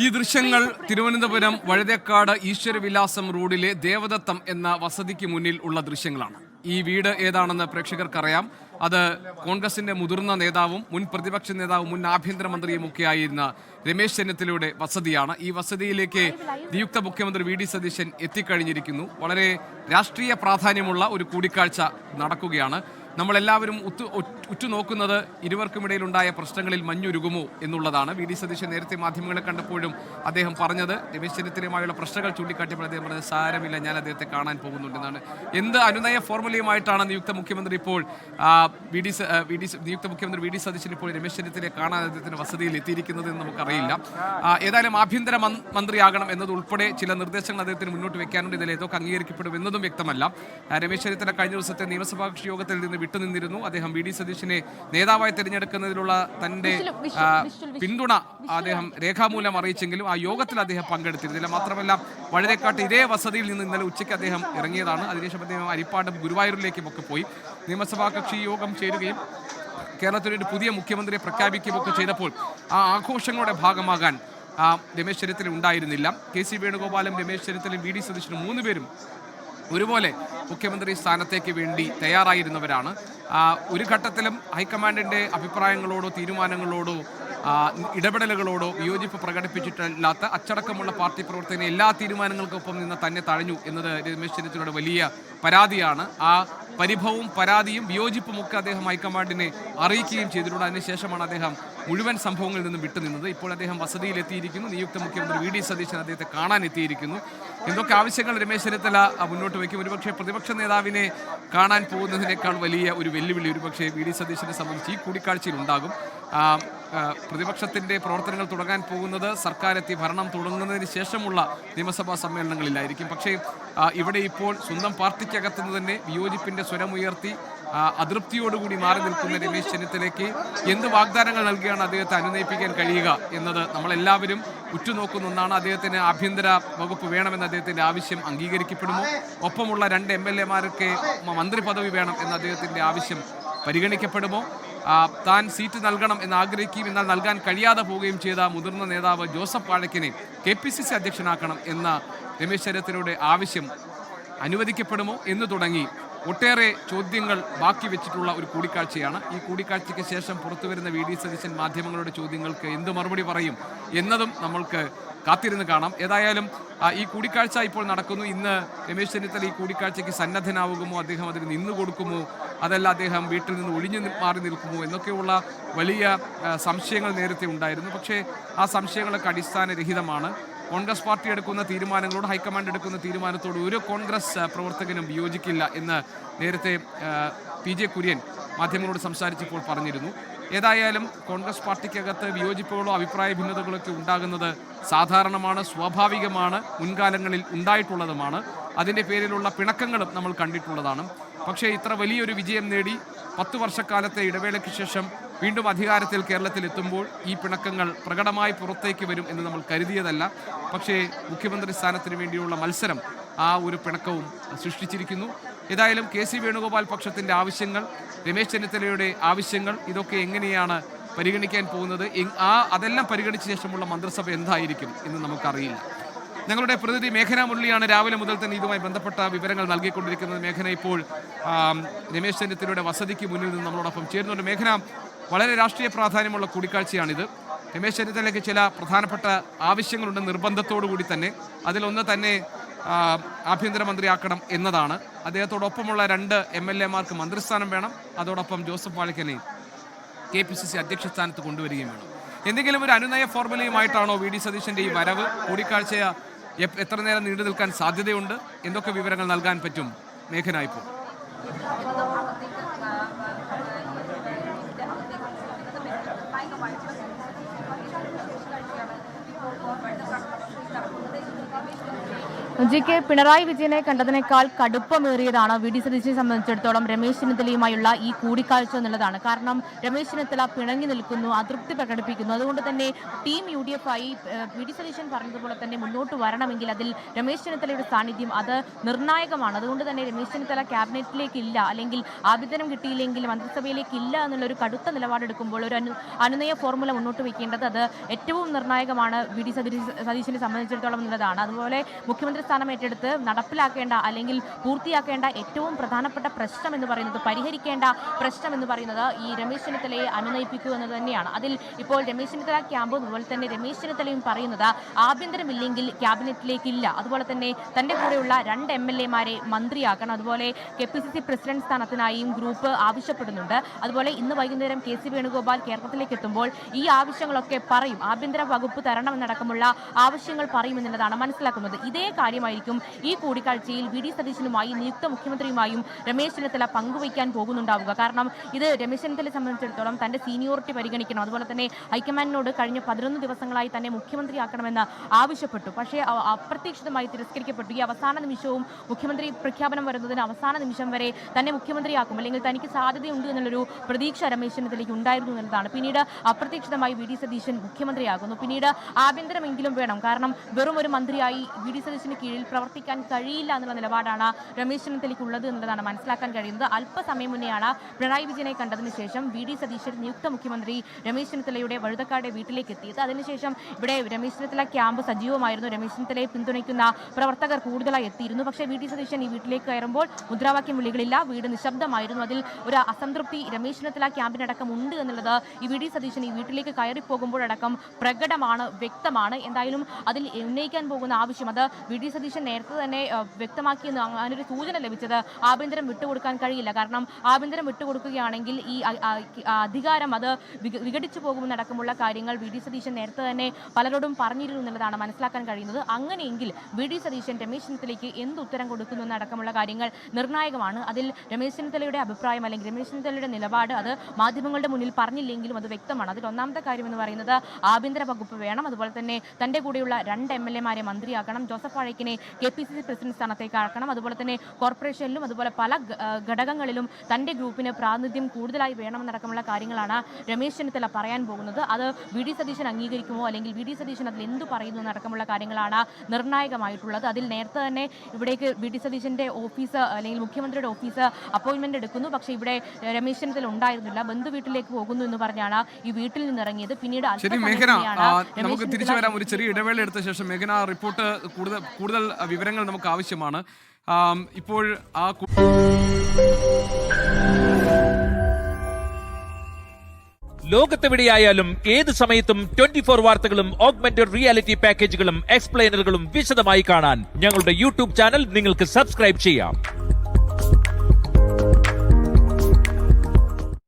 ഈ ദൃശ്യങ്ങൾ തിരുവനന്തപുരം വഴുതേക്കാട് ഈശ്വരവിലാസം റോഡിലെ ദേവദത്തം എന്ന വസതിക്ക് മുന്നിൽ ഉള്ള ദൃശ്യങ്ങളാണ്. ഈ വീട് ഏതാണെന്ന് പ്രേക്ഷകർക്കറിയാം. അത് കോൺഗ്രസിന്റെ മുതിർന്ന നേതാവും മുൻ പ്രതിപക്ഷ നേതാവും മുൻ ആഭ്യന്തരമന്ത്രിയും ഒക്കെ ആയിരുന്ന രമേശ് ചെന്നിത്തലയുടെ വസതിയാണ്. ഈ വസതിയിലേക്ക് നിയുക്ത മുഖ്യമന്ത്രി വി ഡി സതീശൻ എത്തിക്കഴിഞ്ഞിരിക്കുന്നു. വളരെ രാഷ്ട്രീയ പ്രാധാന്യമുള്ള ഒരു കൂടിക്കാഴ്ച നടക്കുകയാണ്. നമ്മളെല്ലാവരും ഉറ്റുനോക്കുന്നത് ഇരുവർക്കുമിടയിലുണ്ടായ പ്രശ്നങ്ങളിൽ മഞ്ഞുരുകുമോ എന്നുള്ളതാണ്. വി ഡി സതീശൻ നേരത്തെ മാധ്യമങ്ങളെ കണ്ടപ്പോഴും അദ്ദേഹം പറഞ്ഞത്, രമേശ് ചെന്നിത്തലയുമായുള്ള പ്രശ്നങ്ങൾ ചൂണ്ടിക്കാട്ടിയപ്പോൾ അദ്ദേഹം പറഞ്ഞത് സാരമില്ല, ഞാൻ അദ്ദേഹത്തെ കാണാൻ പോകുന്നുണ്ടെന്നാണ്. എന്ത് അനുനയ ഫോർമുലയുമായിട്ടാണ് നിയുക്ത മുഖ്യമന്ത്രി ഇപ്പോൾ നിയുക്ത മുഖ്യമന്ത്രി വി ഡി സതീശൻ ഇപ്പോൾ രമേശ് ചെന്നിത്തലയെ കാണാൻ അദ്ദേഹത്തിന്റെ വസതിയിൽ എത്തിയിരിക്കുന്നത് എന്ന് നമുക്കറിയില്ല. ഏതായാലും ആഭ്യന്തര മന്ത്രിയാകണം എന്നതുൾപ്പെടെ ചില നിർദ്ദേശങ്ങൾ അദ്ദേഹത്തിന് മുന്നോട്ട് വെക്കാനുണ്ട്. ഇതിൽ ഏതൊക്കെ അംഗീകരിക്കപ്പെടും എന്നതും വ്യക്തമല്ല. രമേശ് ചെന്നിത്തല കഴിഞ്ഞ ദിവസത്തെ നിയമസഭാ കക്ഷി യോഗത്തിൽ നിന്ന് വിട്ടുനിന്നിരുന്നു. അദ്ദേഹം വി ഡി സതീശനെ നേതാവായി തിരഞ്ഞെടുക്കുന്നതിലുള്ള തന്റെ പിന്തുണ അദ്ദേഹം രേഖാമൂലം അറിയിച്ചെങ്കിലും ആ യോഗത്തിൽ അദ്ദേഹം പങ്കെടുത്തിരുന്നില്ല. മാത്രമല്ല വഴുതേക്കാട്ട് ഇതേ വസതിയിൽ നിന്ന് ഇന്നലെ ഉച്ചയ്ക്ക് അദ്ദേഹം ഇറങ്ങിയതാണ്. അതിനുശേഷം അദ്ദേഹം അരിപ്പാടും ഗുരുവായൂരിലേക്കും ഒക്കെ പോയി നിയമസഭാ കക്ഷി യോഗം ചേരുകയും കേരളത്തിലൊരു പുതിയ മുഖ്യമന്ത്രിയെ പ്രഖ്യാപിക്കുകയൊക്കെ ചെയ്തപ്പോൾ ആ ആഘോഷങ്ങളുടെ ഭാഗമാകാൻ രമേശ് ചെന്നിത്തല ഉണ്ടായിരുന്നില്ല. കെ സി വേണുഗോപാലും രമേശ് ചെന്നിത്തലയും വി ഡി സതീശനും മൂന്നുപേരും ഒരുപോലെ മുഖ്യമന്ത്രി സ്ഥാനത്തേക്ക് വേണ്ടി തയ്യാറായിരുന്നവരാണ്. ഒരു ഘട്ടത്തിലും ഹൈക്കമാൻഡിൻ്റെ അഭിപ്രായങ്ങളോടോ തീരുമാനങ്ങളോടോ ഇടപെടലുകളോടോ വിയോജിപ്പ് പ്രകടിപ്പിച്ചിട്ടില്ലാത്ത അച്ചടക്കമുള്ള പാർട്ടി പ്രവർത്തകനെ എല്ലാ തീരുമാനങ്ങൾക്കൊപ്പം നിന്ന് തന്നെ തഴഞ്ഞു എന്നത് രമേശ് ചെന്നിത്തലയുടെ വലിയ പരാതിയാണ്. ആ പരിഭവവും പരാതിയും വിയോജിപ്പും ഒക്കെ അദ്ദേഹം ഹൈക്കമാൻഡിനെ അറിയിക്കുകയും ചെയ്തിട്ടുണ്ട്. അതിനുശേഷമാണ് അദ്ദേഹം മുഴുവൻ സംഭവങ്ങളിൽ നിന്നും വിട്ടുനിന്നത്. ഇപ്പോൾ അദ്ദേഹം വസതിയിലെത്തിയിരിക്കുന്നു. നിയുക്ത മുഖ്യമന്ത്രി വി ഡി സതീശൻ അദ്ദേഹത്തെ കാണാൻ എത്തിയിരിക്കുന്നു. എന്തൊക്കെ ആവശ്യങ്ങൾ രമേശ് ചെന്നിത്തല മുന്നോട്ട് വയ്ക്കും? ഒരുപക്ഷെ പ്രതിപക്ഷ നേതാവിനെ കാണാൻ പോകുന്നതിനേക്കാൾ വലിയ ഒരു വെല്ലുവിളി ഒരുപക്ഷെ വി ഡി സതീശനെ സംബന്ധിച്ച് ഈ കൂടിക്കാഴ്ചയിൽ ഉണ്ടാകും. പ്രതിപക്ഷത്തിൻ്റെ പ്രവർത്തനങ്ങൾ തുടങ്ങാൻ പോകുന്നത് സർക്കാരെത്തി ഭരണം തുടങ്ങുന്നതിന് ശേഷമുള്ള നിയമസഭാ സമ്മേളനങ്ങളിലായിരിക്കും. പക്ഷേ ഇവിടെ ഇപ്പോൾ സ്വന്തം പാർട്ടിക്കകത്തുനിന്ന് തന്നെ വിയോജിപ്പിൻ്റെ സ്വരമുയർത്തി അതൃപ്തിയോടുകൂടി മാറി നിൽക്കുന്ന രമേശ് ചെന്നിത്തലയ്ക്ക് എന്ത് വാഗ്ദാനങ്ങൾ നൽകിയാണ് അദ്ദേഹത്തെ അനുനയിപ്പിക്കാൻ കഴിയുക എന്നത് നമ്മളെല്ലാവരും ഉറ്റുനോക്കുന്ന ഒന്നാണ്. അദ്ദേഹത്തിന് ആഭ്യന്തര വകുപ്പ് വേണമെന്ന അദ്ദേഹത്തിൻ്റെ ആവശ്യം അംഗീകരിക്കപ്പെടുമോ? ഒപ്പമുള്ള 2 MLA-മാർക്ക് മന്ത്രി പദവി വേണം എന്ന അദ്ദേഹത്തിൻ്റെ ആവശ്യം പരിഗണിക്കപ്പെടുമോ? താൻ സീറ്റ് നൽകണം എന്ന് ആഗ്രഹിക്കുകയും എന്നാൽ നൽകാൻ കഴിയാതെ പോവുകയും ചെയ്ത മുതിർന്ന നേതാവ് ജോസഫ് വാഴക്കിനെ KPCC അധ്യക്ഷനാക്കണം എന്ന രമേശ് ചെന്നിത്തലയുടെ ആവശ്യം അനുവദിക്കപ്പെടുമോ എന്ന് തുടങ്ങി ഒട്ടേറെ ചോദ്യങ്ങൾ ബാക്കി വെച്ചിട്ടുള്ള ഒരു കൂടിക്കാഴ്ചയാണ്. ഈ കൂടിക്കാഴ്ചയ്ക്ക് ശേഷം പുറത്തുവരുന്ന വി ഡി സതീശൻ മാധ്യമങ്ങളുടെ ചോദ്യങ്ങൾക്ക് എന്ത് മറുപടി പറയും എന്നതും നമ്മൾക്ക് കാത്തിരുന്ന് കാണാം. ഏതായാലും ഈ കൂടിക്കാഴ്ച ഇപ്പോൾ നടക്കുന്നു. ഇന്ന് രമേശ് ചെന്നിത്തല ഈ കൂടിക്കാഴ്ചയ്ക്ക് സന്നദ്ധനാവുമോ? അദ്ദേഹം അതിന് നിന്നു കൊടുക്കുമോ? അതല്ല അദ്ദേഹം വീട്ടിൽ നിന്ന് ഒഴിഞ്ഞു മാറി നിൽക്കുമോ എന്നൊക്കെയുള്ള വലിയ സംശയങ്ങൾ നേരത്തെ ഉണ്ടായിരുന്നു. പക്ഷേ ആ സംശയങ്ങളൊക്കെ അടിസ്ഥാനരഹിതമാണ്. കോൺഗ്രസ് പാർട്ടി എടുക്കുന്ന തീരുമാനങ്ങളോട് ഹൈക്കമാൻഡ് എടുക്കുന്ന തീരുമാനത്തോട് ഒരു കോൺഗ്രസ് പ്രവർത്തകനും വിയോജിക്കില്ല എന്ന് നേരത്തെ PJ കുര്യൻ മാധ്യമങ്ങളോട് സംസാരിച്ചപ്പോൾ പറഞ്ഞിരുന്നു. ഏതായാലും കോൺഗ്രസ് പാർട്ടിക്കകത്ത് വിയോജിപ്പുകളോ അഭിപ്രായ ഭിന്നതകളൊക്കെ ഉണ്ടാകുന്നത് സാധാരണമാണ്, സ്വാഭാവികമാണ്, മുൻകാലങ്ങളിൽ ഉണ്ടായിട്ടുള്ളതുമാണ്. അതിൻ്റെ പേരിലുള്ള പിണക്കങ്ങളും നമ്മൾ കണ്ടിട്ടുള്ളതാണ്. പക്ഷേ ഇത്ര വലിയൊരു വിജയം നേടി 10 വർഷക്കാലത്തെ ഇടവേളയ്ക്ക് ശേഷം വീണ്ടും അധികാരത്തിൽ കേരളത്തിൽ എത്തുമ്പോൾ ഈ പിണക്കങ്ങൾ പ്രകടമായി പുറത്തേക്ക് വരും എന്ന് നമ്മൾ കരുതിയതല്ല. പക്ഷേ മുഖ്യമന്ത്രി സ്ഥാനത്തിന് വേണ്ടിയുള്ള മത്സരം ആ ഒരു പിണക്കവും സൃഷ്ടിച്ചിരിക്കുന്നു. ഏതായാലും KC വേണുഗോപാൽ പക്ഷത്തിൻ്റെ ആവശ്യങ്ങൾ, രമേശ് ചെന്നിത്തലയുടെ ആവശ്യങ്ങൾ, ഇതൊക്കെ എങ്ങനെയാണ് പരിഗണിക്കാൻ പോകുന്നത്? അതെല്ലാം പരിഗണിച്ച ശേഷമുള്ള മന്ത്രിസഭ എന്തായിരിക്കും എന്ന് നമുക്കറിയില്ല. ഞങ്ങളുടെ പ്രതിനിധി മേഘന മുരളിയാണ് രാവിലെ മുതൽ തന്നെ ഇതുമായി ബന്ധപ്പെട്ട വിവരങ്ങൾ നൽകിക്കൊണ്ടിരിക്കുന്നത്. മേഘന ഇപ്പോൾ രമേശ് ചെന്നിത്തലയുടെ വസതിക്ക് മുന്നിൽ നിന്ന് നമ്മളോടൊപ്പം ചേരുന്നുണ്ട്. മേഘന, വളരെ രാഷ്ട്രീയ പ്രാധാന്യമുള്ള കൂടിക്കാഴ്ചയാണിത്. രമേശ് ചെന്നിത്തലയ്ക്ക് ചില പ്രധാനപ്പെട്ട ആവശ്യങ്ങളുണ്ട് നിർബന്ധത്തോടു കൂടി തന്നെ. അതിലൊന്ന് തന്നെ ആഭ്യന്തരമന്ത്രിയാക്കണം എന്നതാണ്. അദ്ദേഹത്തോടൊപ്പമുള്ള 2 MLA-മാർക്ക് മന്ത്രിസ്ഥാനം വേണം. അതോടൊപ്പം ജോസഫ് വാഴക്കനെ KPCC അധ്യക്ഷ സ്ഥാനത്ത് കൊണ്ടുവരികയും വേണം. എന്തെങ്കിലും ഒരു അനുനയ ഫോർമുലയുമായിട്ടാണോ വി ഡി സതീശൻ്റെ ഈ വരവ്? കൂടിക്കാഴ്ച എത്ര നേരം നീണ്ടു നിൽക്കാൻ സാധ്യതയുണ്ട്? എന്തൊക്കെ വിവരങ്ങൾ നൽകാൻ പറ്റും മേഘന ഇപ്പോൾ? ജിക്ക് പിണറായി വിജയനെ കണ്ടതിനേക്കാൾ കടുപ്പമേറിയതാണ് വി ഡി സതീശനെ സംബന്ധിച്ചിടത്തോളം രമേശ് ചെന്നിത്തലയുമായുള്ള ഈ കൂടിക്കാഴ്ച എന്നുള്ളതാണ്. കാരണം രമേശ് ചെന്നിത്തല പിണങ്ങി നിൽക്കുന്നു, അതൃപ്തി പ്രകടിപ്പിക്കുന്നു. അതുകൊണ്ട് തന്നെ ടീം UDF ആയി വി ഡി സതീശൻ പറഞ്ഞതുപോലെ തന്നെ മുന്നോട്ട് വരണമെങ്കിൽ അതിൽ രമേശ് ചെന്നിത്തലയുടെ സാന്നിധ്യം അത് നിർണായകമാണ്. അതുകൊണ്ട് തന്നെ രമേശ് ചെന്നിത്തല ക്യാബിനറ്റിലേക്ക് ഇല്ല, അല്ലെങ്കിൽ ആഭ്യന്തരം കിട്ടിയില്ലെങ്കിൽ മന്ത്രിസഭയിലേക്ക് ഇല്ല എന്നുള്ളൊരു കടുത്ത നിലപാടെടുക്കുമ്പോൾ ഒരു അനുനയ ഫോർമുല മുന്നോട്ട് വയ്ക്കേണ്ടത് അത് ഏറ്റവും നിർണായകമാണ് വി ഡി സതീശനെ സംബന്ധിച്ചിടത്തോളം എന്നുള്ളതാണ്. അതുപോലെ മുഖ്യമന്ത്രി സ്ഥാനം ഏറ്റെടുത്ത് നടപ്പിലാക്കേണ്ട അല്ലെങ്കിൽ പൂർത്തിയാക്കേണ്ട ഏറ്റവും പ്രധാനപ്പെട്ട പ്രശ്നം എന്ന് പറയുന്നത്, പരിഹരിക്കേണ്ട പ്രശ്നം എന്ന് പറയുന്നത് ഈ രമേശ് ചെന്നിത്തലയെ അനുനയിപ്പിക്കുക എന്നത് തന്നെയാണ്. അതിൽ ഇപ്പോൾ രമേശ് ചെന്നിത്തല ക്യാമ്പും അതുപോലെ തന്നെ രമേശ് ചെന്നിത്തലയും പറയുന്നത് ആഭ്യന്തരമില്ലെങ്കിൽ ക്യാബിനറ്റിലേക്കില്ല. അതുപോലെ തന്നെ തന്റെ കൂടെയുള്ള 2 MLA-മാരെ മന്ത്രിയാക്കണം. അതുപോലെ KPCC പ്രസിഡന്റ് സ്ഥാനത്തിനായും ഗ്രൂപ്പ് ആവശ്യപ്പെടുന്നുണ്ട്. അതുപോലെ ഇന്ന് വൈകുന്നേരം KC വേണുഗോപാൽ കേരളത്തിലേക്ക് എത്തുമ്പോൾ ഈ ആവശ്യങ്ങളൊക്കെ പറയും, ആഭ്യന്തര വകുപ്പ് തരണമെന്നടക്കമുള്ള ആവശ്യങ്ങൾ പറയുമെന്നുള്ളതാണ് മനസ്സിലാക്കുന്നത്. ഇതേ കാര്യമായിരിക്കും ഈ കൂടിക്കാഴ്ചയിൽ വി ഡി സതീശനുമായി നിയുക്ത മുഖ്യമന്ത്രിയുമായും രമേശ് ചെന്നിത്തല പങ്കുവയ്ക്കാൻ പോകുന്നുണ്ടാവുക. കാരണം ഇത് രമേശ് ചെന്നിത്തലയെ സംബന്ധിച്ചിടത്തോളം തന്റെ സീനിയോറിറ്റി പരിഗണിക്കണം. അതുപോലെ തന്നെ ഹൈക്കമാൻഡിനോട് കഴിഞ്ഞ 11 ദിവസങ്ങളായി തന്നെ മുഖ്യമന്ത്രിയാക്കണമെന്ന് ആവശ്യപ്പെട്ടു. പക്ഷേ അപ്രതീക്ഷിതമായി തിരസ്കരിക്കപ്പെട്ടു. ഈ അവസാന നിമിഷവും മുഖ്യമന്ത്രി പ്രഖ്യാപനം വരുന്നതിന് അവസാന നിമിഷം വരെ തന്നെ മുഖ്യമന്ത്രിയാക്കും, അല്ലെങ്കിൽ തനിക്ക് സാധ്യതയുണ്ട് എന്നുള്ളൊരു പ്രതീക്ഷ രമേശ് ചെന്നിത്തലയ്ക്ക് ഉണ്ടായിരുന്നു എന്നുള്ളതാണ്. പിന്നീട് അപ്രതീക്ഷിതമായി വി ഡി സതീശൻ മുഖ്യമന്ത്രിയാകുന്നു. പിന്നീട് ആഭ്യന്തരമെങ്കിലും വേണം, കാരണം വെറും ഒരു മന്ത്രിയായി വി ഡി സതീശന് കീഴിൽ പ്രവർത്തിക്കാൻ കഴിയില്ല എന്നുള്ള നിലപാടാണ് രമേശ് ചെന്നിത്തലയ്ക്ക് ഉള്ളത് എന്നുള്ളതാണ് മനസ്സിലാക്കാൻ കഴിയുന്നത്. അല്പസമയം മുന്നെയാണ് പിണറായി വിജയനെ കണ്ടതിന് ശേഷം വി ഡി സതീശൻ നിയുക്ത മുഖ്യമന്ത്രി രമേശ് ചെന്നിത്തലയുടെ വഴുതക്കാട് വീട്ടിലേക്ക് എത്തിയത്. അതിനുശേഷം ഇവിടെ രമേശ് ചെന്നിത്തല ക്യാമ്പ് സജീവമായിരുന്നു. രമേശ് ചെന്നിത്തലയെ പിന്തുണയ്ക്കുന്ന പ്രവർത്തകർ കൂടുതലായി എത്തിയിരുന്നു. പക്ഷേ വി ഡി സതീശൻ ഈ വീട്ടിലേക്ക് കയറുമ്പോൾ മുദ്രാവാക്യം വിളികളില്ല, വീട് നിശബ്ദമായിരുന്നു. അതിൽ ഒരു അസംതൃപ്തി രമേശ് ചെന്നിത്തല ക്യാമ്പിനടക്കം ഉണ്ട് എന്നുള്ളത് ഈ വി ഡി സതീശൻ ഈ വീട്ടിലേക്ക് കയറിപ്പോകുമ്പോഴടക്കം പ്രകടമാണ്, വ്യക്തമാണ്. എന്തായാലും അതിൽ ഉന്നയിക്കാൻ പോകുന്ന ആവശ്യം അത് വി ഡി സതീശൻ നേരത്തെ തന്നെ വ്യക്തമാക്കിയെന്ന് അങ്ങനൊരു സൂചന ലഭിച്ചത് ആഭ്യന്തരം വിട്ടുകൊടുക്കാൻ കഴിയില്ല. കാരണം ആഭ്യന്തരം വിട്ടുകൊടുക്കുകയാണെങ്കിൽ ഈ അധികാരം അത് വിഘടിച്ചു പോകുമെന്നടക്കമുള്ള കാര്യങ്ങൾ വി ഡി സതീശൻ നേരത്തെ തന്നെ പലരോടും പറഞ്ഞിരുന്നു എന്നുള്ളതാണ് മനസ്സിലാക്കാൻ കഴിയുന്നത്. അങ്ങനെയെങ്കിൽ വി ഡി സതീശൻ രമേശ് ചെന്നിത്തലയ്ക്ക് എന്ത് ഉത്തരം കൊടുക്കുന്നു എന്നടക്കമുള്ള കാര്യങ്ങൾ നിർണായകമാണ്. അതിൽ രമേശ് ചെന്നിത്തലയുടെ അഭിപ്രായം അല്ലെങ്കിൽ രമേശ് ചെന്നിത്തലയുടെ നിലപാട് അത് മാധ്യമങ്ങളുടെ മുന്നിൽ പറഞ്ഞില്ലെങ്കിലും അത് വ്യക്തമാണ്. അതിൽ ഒന്നാമത്തെ കാര്യം എന്ന് പറയുന്നത് ആഭ്യന്തര വകുപ്പ് വേണം. അതുപോലെ തന്നെ തന്റെ കൂടെയുള്ള 2 MLA-മാരെ മന്ത്രിയാക്കണം. ജോസഫ് വാഴക്കിനെ KPCC പ്രസിഡന്റ് സ്ഥാനത്തേക്ക് ആക്കണം. അതുപോലെ തന്നെ കോർപ്പറേഷനിലും അതുപോലെ പല ഘടകങ്ങളിലും തന്റെ ഗ്രൂപ്പിന് പ്രാതിനിധ്യം കൂടുതലായി വേണമെന്നടക്കമുള്ള കാര്യങ്ങളാണ് രമേശ് ചെന്നിത്തല പറയാൻ പോകുന്നത്. അത് വി ഡി സതീശൻ അംഗീകരിക്കുമോ അല്ലെങ്കിൽ വി ഡി സതീശൻ അതിൽ എന്തു പറയുന്നു എന്നടക്കമുള്ള കാര്യങ്ങളാണ് നിർണായകമായിട്ടുള്ളത്. അതിൽ നേരത്തെ തന്നെ ഇവിടേക്ക് വി ഡി സതീശന്റെ ഓഫീസ് അല്ലെങ്കിൽ മുഖ്യമന്ത്രിയുടെ ഓഫീസ് അപ്പോയിന്റ്മെന്റ് എടുക്കുന്നു. പക്ഷേ ഇവിടെ രമേശ് ചെന്നിത്തല ഉണ്ടായിരുന്നില്ല, ബന്ധു വീട്ടിലേക്ക് പോകുന്നു എന്ന് പറഞ്ഞാണ് ഈ വീട്ടിൽ നിന്ന് ഇറങ്ങിയത്. പിന്നീട് നമുക്ക് തിരിച്ചു വരാം. ഒരു ചെറിയ ഇടവേള എടുത്ത ശേഷം മേഘന റിപ്പോർട്ട് കൂടുതൽ വിവരങ്ങൾ നമുക്ക് ആവശ്യമാണ്. ഇപ്പോൾ ലോകത്തെവിടെയായാലും ഏത് സമയത്തും 24 വാർത്തകളും ഓഗ്മെന്റഡ് റിയാലിറ്റി പാക്കേജുകളും എക്സ്പ്ലെയിനറുകളും വിശദമായി കാണാൻ ഞങ്ങളുടെ YouTube ചാനൽ നിങ്ങൾക്ക് സബ്സ്ക്രൈബ് ചെയ്യാം.